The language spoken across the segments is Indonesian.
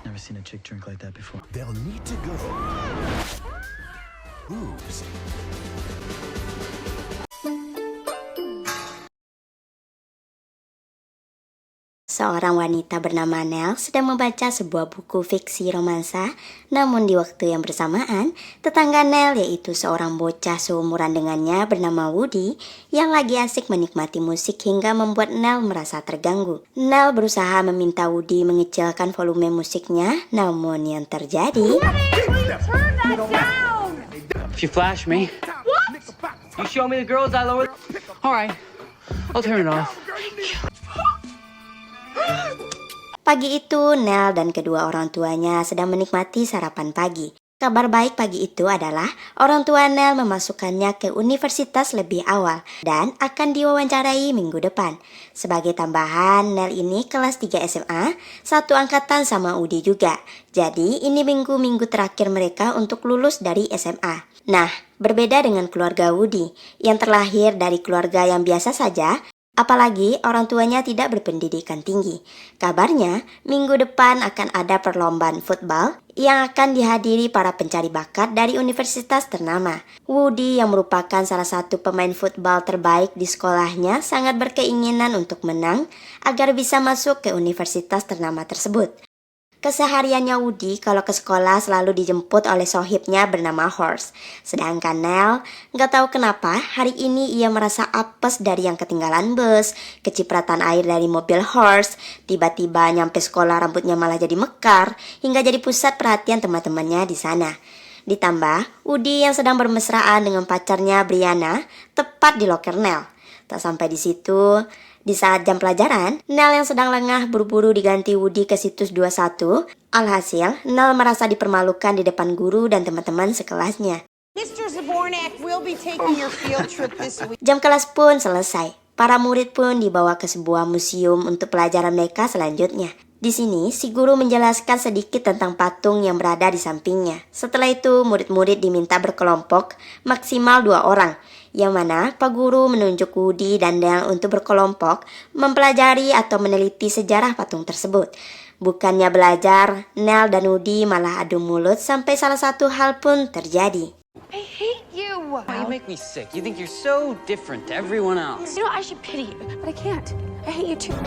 Never seen a chick drink like that before. They'll need to go. Hooves. Seorang wanita bernama Nell sedang membaca sebuah buku fiksi romansa, namun di waktu yang bersamaan, tetangga Nell yaitu seorang bocah seumuran dengannya bernama Woody yang lagi asik menikmati musik hingga membuat Nell merasa terganggu. Nell berusaha meminta Woody mengecilkan volume musiknya, namun yang terjadi... If you flash me, you show me the girls I lower. All right, I'll turn it off. Pagi itu, Nell dan kedua orang tuanya sedang menikmati sarapan pagi. Kabar baik pagi itu adalah orang tua Nell memasukkannya ke universitas lebih awal dan akan diwawancarai minggu depan. Sebagai tambahan, Nell ini kelas 3 SMA, satu angkatan sama Udi juga. Jadi ini minggu-minggu terakhir mereka untuk lulus dari SMA. Nah, berbeda dengan keluarga Woody yang terlahir dari keluarga yang biasa saja, apalagi orang tuanya tidak berpendidikan tinggi. Kabarnya, minggu depan akan ada perlombaan football yang akan dihadiri para pencari bakat dari universitas ternama. Woody yang merupakan salah satu pemain football terbaik di sekolahnya sangat berkeinginan untuk menang agar bisa masuk ke universitas ternama tersebut. Kesehariannya Woody kalau ke sekolah selalu dijemput oleh sohibnya bernama Horse. Sedangkan Nell, gak tahu kenapa hari ini ia merasa apes dari yang ketinggalan bus, kecipratan air dari mobil Horse, tiba-tiba nyampe sekolah rambutnya malah jadi mekar, hingga jadi pusat perhatian teman-temannya di sana. Ditambah, Woody yang sedang bermesraan dengan pacarnya Brianna tepat di loker Nell. Tak sampai di situ, di saat jam pelajaran, Nell yang sedang lengah buru-buru diganti Woody ke situs 21. Alhasil, Nell merasa dipermalukan di depan guru dan teman-teman sekelasnya. Mr. Zabornak will be taking your field trip this week. Jam kelas pun selesai. Para murid pun dibawa ke sebuah museum untuk pelajaran mereka selanjutnya. Di sini, si guru menjelaskan sedikit tentang patung yang berada di sampingnya. Setelah itu, murid-murid diminta berkelompok, maksimal 2 orang. Yang mana Pak Guru menunjuk Woody dan Nell untuk berkelompok mempelajari atau meneliti sejarah patung tersebut. Bukannya belajar, Nell dan Woody malah adu mulut sampai salah satu hal pun terjadi. I hate you. You make me sick. You think you're so different to everyone else. You know, I should pity you, but I can't. I hate you too.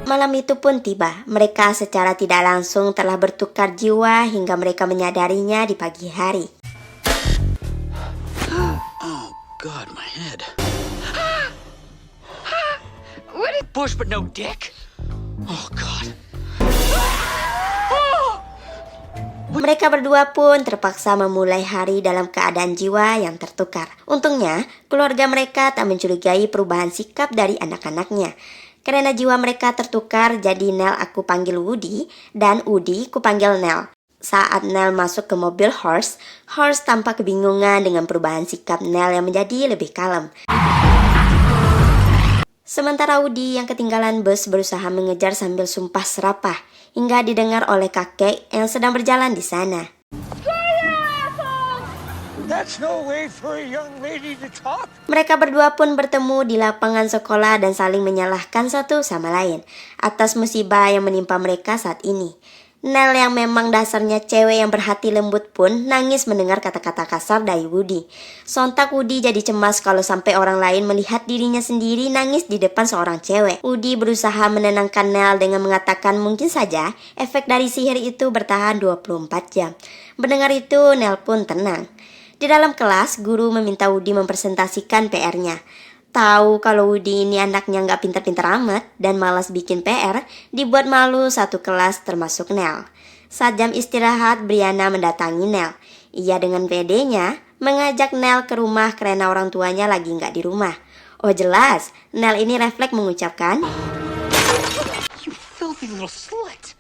Malam itu pun tiba, mereka secara tidak langsung telah bertukar jiwa hingga mereka menyadarinya di pagi hari. Oh God, my head. What is bush but no dick? Oh God. Mereka berdua pun terpaksa memulai hari dalam keadaan jiwa yang tertukar. Untungnya, keluarga mereka tak mencurigai perubahan sikap dari anak-anaknya. Karena jiwa mereka tertukar, jadi Nell aku panggil Woody dan Woody ku panggil Nell. Saat Nell masuk ke mobil Horse, Horse tampak kebingungan dengan perubahan sikap Nell yang menjadi lebih kalem. Sementara Woody yang ketinggalan bus berusaha mengejar sambil sumpah serapah hingga didengar oleh kakek yang sedang berjalan di sana. That's no way for a young lady to talk. Mereka berdua pun bertemu di lapangan sekolah dan saling menyalahkan satu sama lain atas musibah yang menimpa mereka saat ini. Nell yang memang dasarnya cewek yang berhati lembut pun nangis mendengar kata-kata kasar dari Woody. Sontak Woody jadi cemas kalau sampai orang lain melihat dirinya sendiri nangis di depan seorang cewek. Woody berusaha menenangkan Nell dengan mengatakan mungkin saja efek dari sihir itu bertahan 24 jam. Mendengar itu, Nell pun tenang. Di dalam kelas, guru meminta Woody mempresentasikan PR-nya. Tahu kalau Woody ini anaknya nggak pintar-pintar amat dan malas bikin PR, dibuat malu satu kelas termasuk Nell. Saat jam istirahat, Brianna mendatangi Nell. Ia dengan pedenya mengajak Nell ke rumah karena orang tuanya lagi nggak di rumah. Oh jelas, Nell ini refleks mengucapkan, You filthy little slut.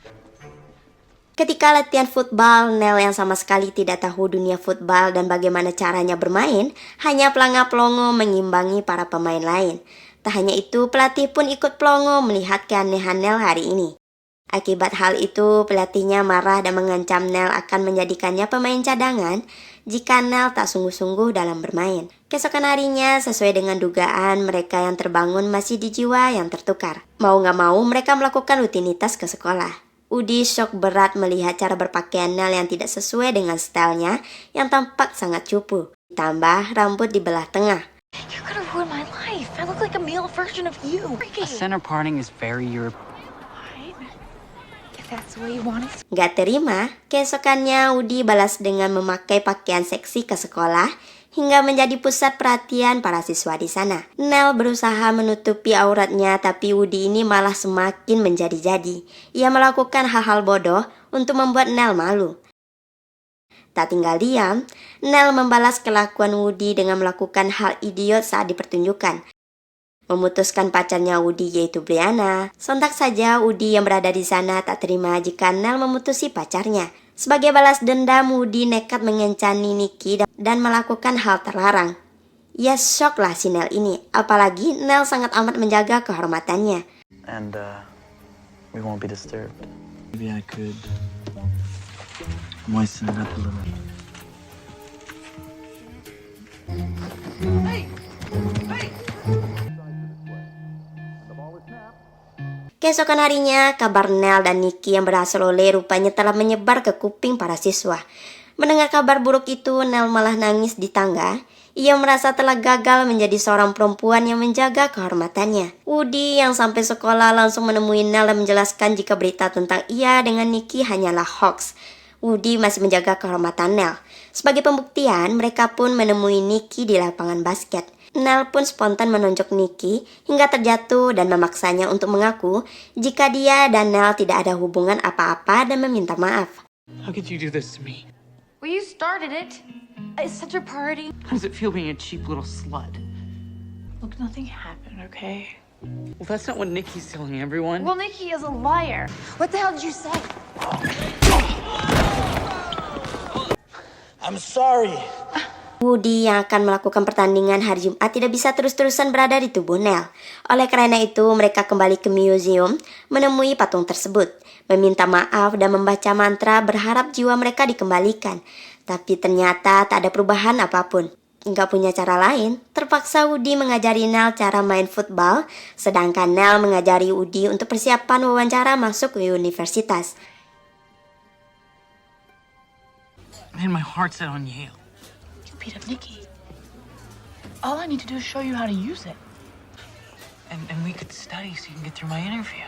ketika latihan football, Nell yang sama sekali tidak tahu dunia football dan bagaimana caranya bermain, hanya pelangap-pelongo mengimbangi para pemain lain. Tak hanya itu, pelatih pun ikut pelongo melihat keanehan Nell hari ini. Akibat hal itu, pelatihnya marah dan mengancam Nell akan menjadikannya pemain cadangan. jika Nell tak sungguh-sungguh dalam bermain. Keesokan harinya, sesuai dengan dugaan, mereka yang terbangun masih di jiwa yang tertukar. Mau gak mau, mereka melakukan rutinitas ke sekolah. Woody shock berat melihat cara berpakaian Nell yang tidak sesuai dengan stylenya yang tampak sangat cupu. Ditambah rambut dibelah tengah. You're gonna ruin my life. I look like a male version of you. A center parting is very European. If that's the way you want it. Gak terima, keesokannya Woody balas dengan memakai pakaian seksi ke sekolah hingga menjadi pusat perhatian para siswa di sana. Nell berusaha menutupi auratnya, tapi Woody ini malah semakin menjadi-jadi. Ia melakukan hal-hal bodoh untuk membuat Nell malu. Tak tinggal diam, Nell membalas kelakuan Woody dengan melakukan hal idiot saat dipertunjukkan. Memutuskan pacarnya Woody yaitu Brianna. Sontak saja Woody yang berada di sana tak terima jika Nell memutusi pacarnya. Sebagai balas dendam, Woody nekat mengencani Nikki dan melakukan hal terlarang. Ya shock lah si Nell ini, apalagi Nell sangat amat menjaga kehormatannya. And, we won't be disturbed. Maybe I could moisten it up a little. Keesokan harinya, kabar Nell dan Nikki yang berhasil oleh rupanya telah menyebar ke kuping para siswa. Mendengar kabar buruk itu, Nell malah nangis di tangga. Ia merasa telah gagal menjadi seorang perempuan yang menjaga kehormatannya. Woody yang sampai sekolah langsung menemui Nell dan menjelaskan jika berita tentang ia dengan Nikki hanyalah hoax. Woody masih menjaga kehormatan Nell. Sebagai pembuktian, mereka pun menemui Nikki di lapangan basket. Nell pun spontan menonjok Nikki hingga terjatuh dan memaksanya untuk mengaku jika dia dan Nell tidak ada hubungan apa-apa dan meminta maaf. How could you do this to me? Well, you started it. It's such a party. How does it feel being a cheap little slut? Look, nothing happened, okay? Well, that's not what Nikki's telling everyone. Well, Nikki is a liar. What the hell did you say? I'm sorry. Woody yang akan melakukan pertandingan hari Jumat tidak bisa terus-terusan berada di tubuh Nell. Oleh karena itu, mereka kembali ke museum, menemui patung tersebut, meminta maaf dan membaca mantra berharap jiwa mereka dikembalikan. Tapi ternyata tak ada perubahan apapun. Nggak punya cara lain, terpaksa Woody mengajari Nell cara main football, sedangkan Nell mengajari Woody untuk persiapan wawancara masuk ke universitas. Man, my heart's set on Yale. Beat up Nikki. All I need to do is show you how to use it. And we could study so you can get through my interview.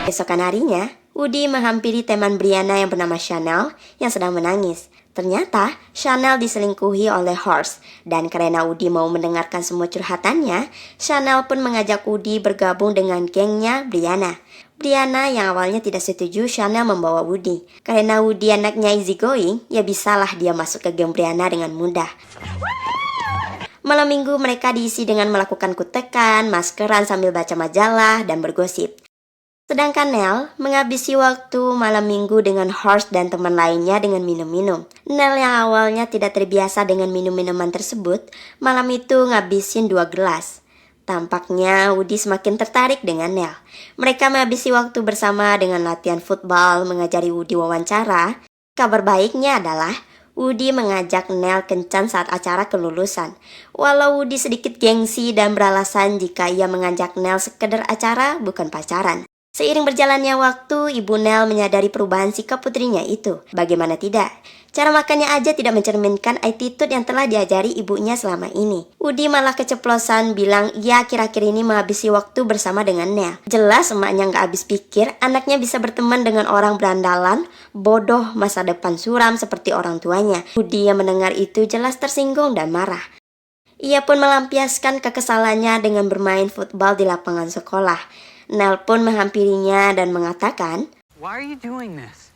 Keesokan harinya, Woody menghampiri teman Brianna yang bernama Chanel yang sedang menangis. Ternyata, Chanel diselingkuhi oleh Horst, dan karena Woody mau mendengarkan semua curhatannya, Chanel pun mengajak Woody bergabung dengan gengnya Brianna. Brianna yang awalnya tidak setuju Chanel membawa Woody. Karena Woody anaknya easygoing, ya bisalah dia masuk ke geng Brianna dengan mudah. Malam minggu mereka diisi dengan melakukan kutekan, maskeran sambil baca majalah, dan bergosip. Sedangkan Nell menghabisi waktu malam minggu dengan Horst dan teman lainnya dengan minum-minum. Nell yang awalnya tidak terbiasa dengan minum-minuman tersebut, malam itu ngabisin 2 gelas. Tampaknya Woody semakin tertarik dengan Nell. Mereka menghabisi waktu bersama dengan latihan football, mengajari Woody wawancara. Kabar baiknya adalah Woody mengajak Nell kencan saat acara kelulusan. Walau Woody sedikit gengsi dan beralasan jika ia mengajak Nell sekedar acara bukan pacaran. Seiring berjalannya waktu, ibu Nell menyadari perubahan sikap putrinya itu. Bagaimana tidak? Cara makannya aja tidak mencerminkan attitude yang telah diajari ibunya selama ini. Woody malah keceplosan bilang ia akhir-akhir ini menghabisi waktu bersama dengan Nell. Jelas emaknya nggak habis pikir anaknya bisa berteman dengan orang berandalan, bodoh, masa depan suram seperti orang tuanya. Woody yang mendengar itu jelas tersinggung dan marah. Ia pun melampiaskan kekesalannya dengan bermain football di lapangan sekolah. Nell pun menghampirinya dan mengatakan, Why are you doing this?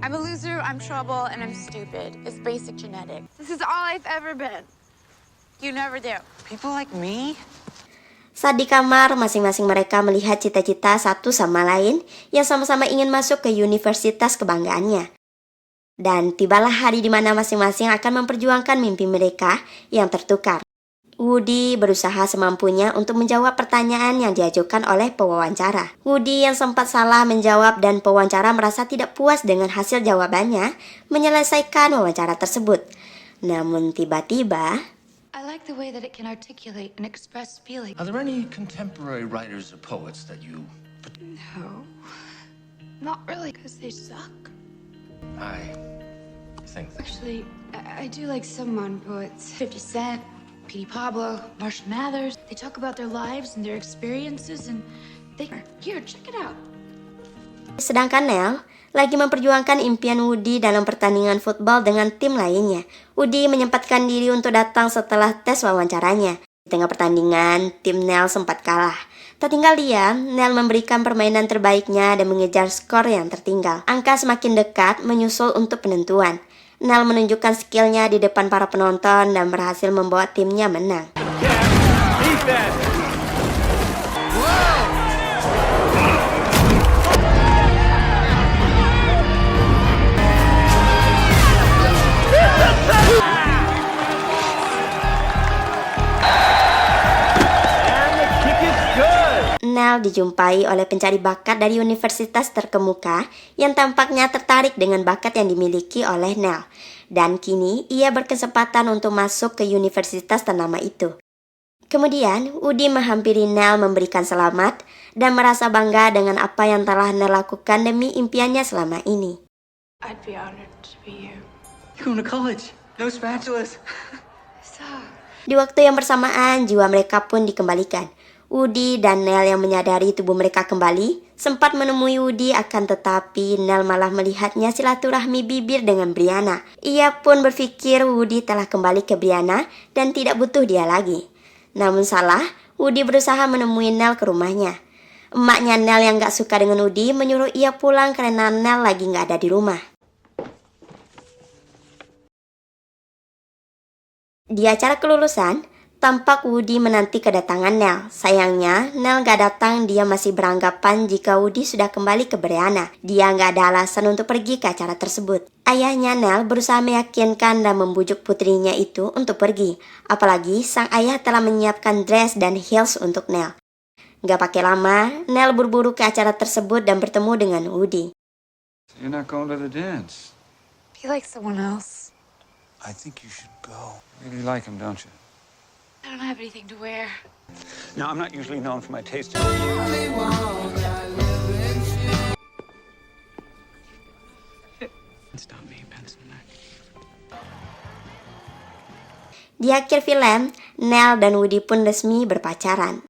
I'm a loser, I'm trouble, and I'm stupid. It's basic genetics. This is all I've ever been. You never do. People like me? Saat di kamar, masing-masing mereka melihat cita-cita satu sama lain yang sama-sama ingin masuk ke universitas kebanggaannya. Dan tibalah hari di mana masing-masing akan memperjuangkan mimpi mereka yang tertukar. Woody berusaha semampunya untuk menjawab pertanyaan yang diajukan oleh pewawancara. Woody yang sempat salah menjawab dan pewawancara merasa tidak puas dengan hasil jawabannya, menyelesaikan wawancara tersebut. Namun tiba-tiba, I like the way that it can articulate and express feeling. Are there any contemporary writers or poets that you... No. Not really, because they suck. I think that... Actually, I do like some modern poets. 50 Cent, Petey Pablo, Marshall Mathers. They talk about their lives and their experiences and they... Here, check it out. sedangkan Nell lagi memperjuangkan impian Woody dalam pertandingan football dengan tim lainnya. Woody menyempatkan diri untuk datang setelah tes wawancaranya. Di tengah pertandingan, tim Nell sempat kalah. Tak tinggal diam, Nell memberikan permainan terbaiknya dan mengejar skor yang tertinggal. Angka semakin dekat menyusul untuk penentuan. Nell menunjukkan skillnya di depan para penonton dan berhasil membawa timnya menang. Nell dijumpai oleh pencari bakat dari universitas terkemuka yang tampaknya tertarik dengan bakat yang dimiliki oleh Nell. Dan kini ia berkesempatan untuk masuk ke universitas ternama itu. Kemudian Woody menghampiri Nell memberikan selamat dan merasa bangga dengan apa yang telah Nell lakukan demi impiannya selama ini. I'd be honored to be here. You're going to college. No spatulas. So, Di waktu yang bersamaan, jiwa mereka pun dikembalikan. Woody dan Nell yang menyadari tubuh mereka kembali sempat menemui Woody, akan tetapi Nell malah melihatnya silaturahmi bibir dengan Brianna. Ia pun berpikir Woody telah kembali ke Brianna dan tidak butuh dia lagi. Namun salah, Woody berusaha menemui Nell ke rumahnya. Emaknya Nell yang gak suka dengan Woody menyuruh ia pulang karena Nell lagi gak ada di rumah. Di acara kelulusan, tampak Woody menanti kedatangan Nell. Sayangnya, Nell gak datang. Dia masih beranggapan jika Woody sudah kembali ke Brianna. Dia gak ada alasan untuk pergi ke acara tersebut. Ayahnya Nell berusaha meyakinkan dan membujuk putrinya itu untuk pergi. Apalagi sang ayah telah menyiapkan dress dan heels untuk Nell. Gak pakai lama, Nell buru-buru ke acara tersebut dan bertemu dengan Woody. You're not going to the dance. Be like someone else. I think you should go. You really like him, don't you? I don't have anything to wear. Now, I'm not usually known for my taste. Stop me, pencil neck. Di akhir film, Nell dan Woody pun resmi berpacaran.